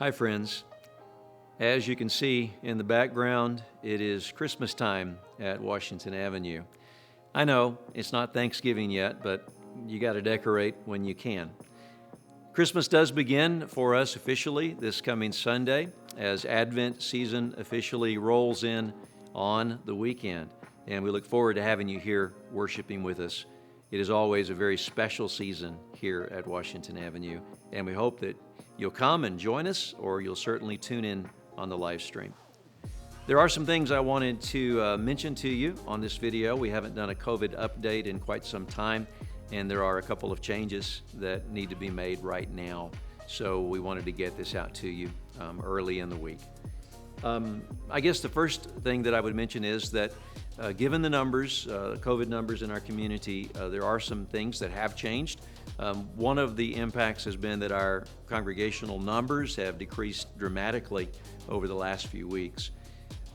Hi friends. As you can see in the background, it is Christmas time at Washington Avenue. I know it's not Thanksgiving yet, but you got to decorate when you can. Christmas does begin for us officially this coming Sunday as Advent season officially rolls in on the weekend, and we look forward to having you here worshiping with us. It is always a very special season here at Washington Avenue, and we hope that you'll come and join us, or you'll certainly tune in on the live stream. There are some things I wanted to mention to you on this video. We haven't done a COVID update in quite some time, and there are a couple of changes that need to be made right now. So we wanted to get this out to you early in the week. I guess the first thing that I would mention is that given the numbers, COVID numbers in our community, there are some things that have changed. One of the impacts has been that our congregational numbers have decreased dramatically over the last few weeks.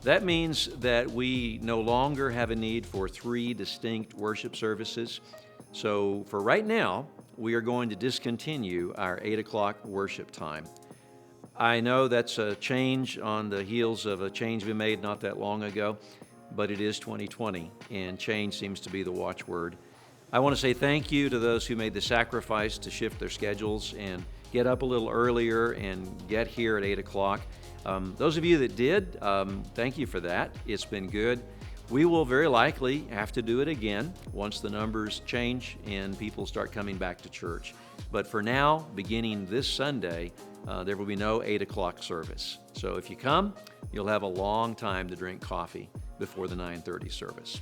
That means that we no longer have a need for 3 distinct worship services. So for right now, we are going to discontinue our 8 o'clock worship time. I know that's a change on the heels of a change we made not that long ago, but it is 2020, and change seems to be the watchword. I want to say thank you to those who made the sacrifice to shift their schedules and get up a little earlier and get here at 8 o'clock. Those of you that did, thank you for that. It's been good. We will very likely have to do it again once the numbers change and people start coming back to church. But for now, beginning this Sunday, there will be no 8 o'clock service. So if you come, you'll have a long time to drink coffee before the 9:30 service.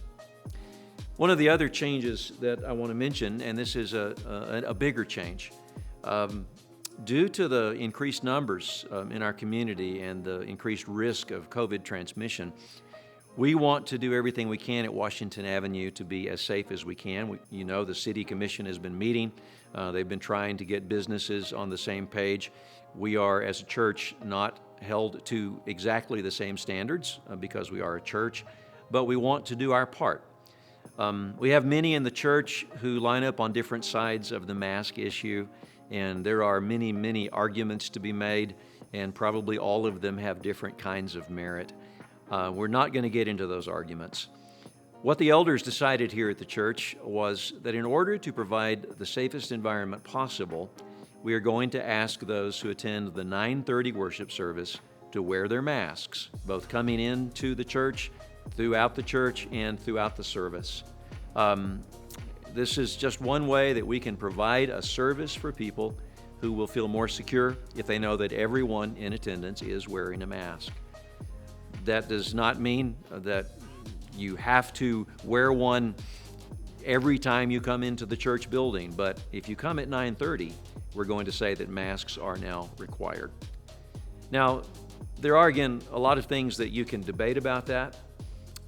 One of the other changes that I want to mention, and this is a bigger change, due to the increased numbers in our community and the increased risk of COVID transmission, we want to do everything we can at Washington Avenue to be as safe as we can. The City Commission has been meeting. They've been trying to get businesses on the same page. We are, as a church, not held to exactly the same standards because we are a church, but we want to do our part. We have many in the church who line up on different sides of the mask issue, and there are many, many arguments to be made, and probably all of them have different kinds of merit. We're not going to get into those arguments. What the elders decided here at the church was that in order to provide the safest environment possible, we are going to ask those who attend the 9:30 worship service to wear their masks, both coming into the church, throughout the church, and throughout the service. This is just one way that we can provide a service for people who will feel more secure if they know that everyone in attendance is wearing a mask. That does not mean that you have to wear one every time you come into the church building, but if you come at 9:30, we're going to say that masks are now required. Now, there are, again, a lot of things that you can debate about that,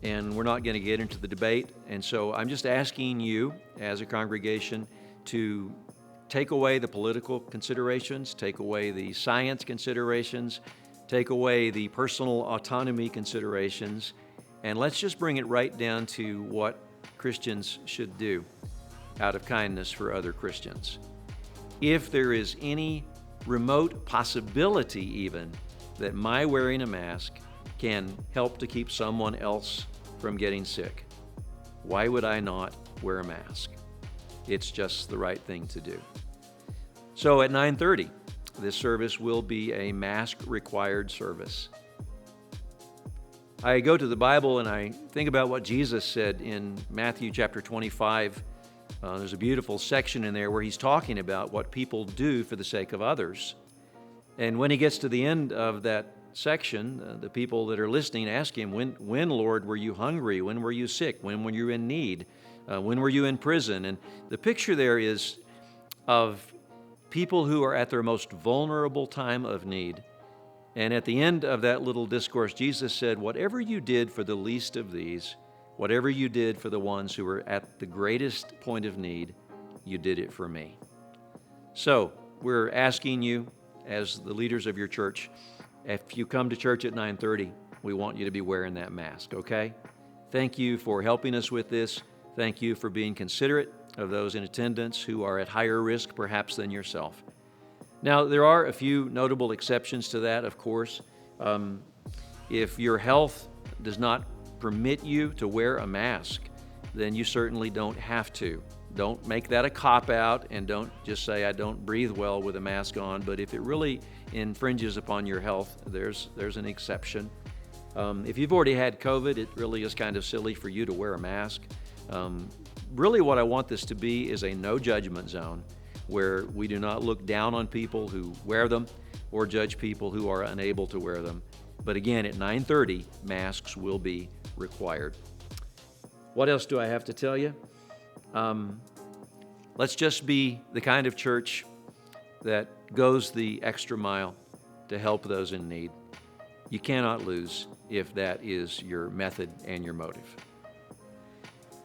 and we're not going to get into the debate, and so I'm just asking you as a congregation to take away the political considerations, take away the science considerations, take away the personal autonomy considerations, and let's just bring it right down to what Christians should do out of kindness for other Christians. If there is any remote possibility even that my wearing a mask can help to keep someone else from getting sick, why would I not wear a mask? It's just the right thing to do. So at 9:30, this service will be a mask-required service. I go to the Bible and I think about what Jesus said in Matthew chapter 25. There's a beautiful section in there where he's talking about what people do for the sake of others. And when he gets to the end of that section, the people that are listening ask him, when, Lord, were you hungry? When were you sick? When were you in need? When were you in prison? And the picture there is of people who are at their most vulnerable time of need. And at the end of that little discourse, Jesus said, whatever you did for the least of these, whatever you did for the ones who were at the greatest point of need, you did it for me. So we're asking you, as the leaders of your church, if you come to church at 9:30, we want you to be wearing that mask, okay? Thank you for helping us with this. Thank you for being considerate of those in attendance who are at higher risk perhaps than yourself. Now, there are a few notable exceptions to that, of course. If your health does not permit you to wear a mask, then you certainly don't have to. Don't make that a cop-out, and don't just say, I don't breathe well with a mask on. But if it really infringes upon your health, there's an exception. If you've already had COVID, it really is kind of silly for you to wear a mask. Really what I want this to be is a no judgment zone, where we do not look down on people who wear them or judge people who are unable to wear them. But again, at 9:30, masks will be required. What else do I have to tell you? Let's just be the kind of church that goes the extra mile to help those in need. You cannot lose if that is your method and your motive.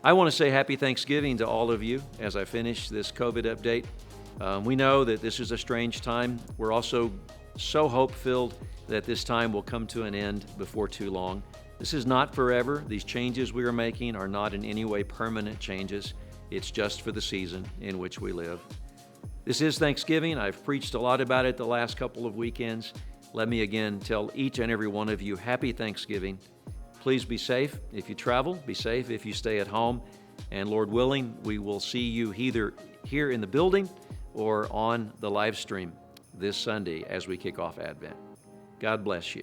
I want to say happy Thanksgiving to all of you as I finish this COVID update. We know that this is a strange time. We're also so hope-filled that this time will come to an end before too long. This is not forever. These changes we are making are not in any way permanent changes. It's just for the season in which we live. This is Thanksgiving. I've preached a lot about it the last couple of weekends. Let me again tell each and every one of you happy Thanksgiving. Please be safe if you travel. Be safe if you stay at home. And Lord willing, we will see you either here in the building or on the live stream this Sunday as we kick off Advent. God bless you.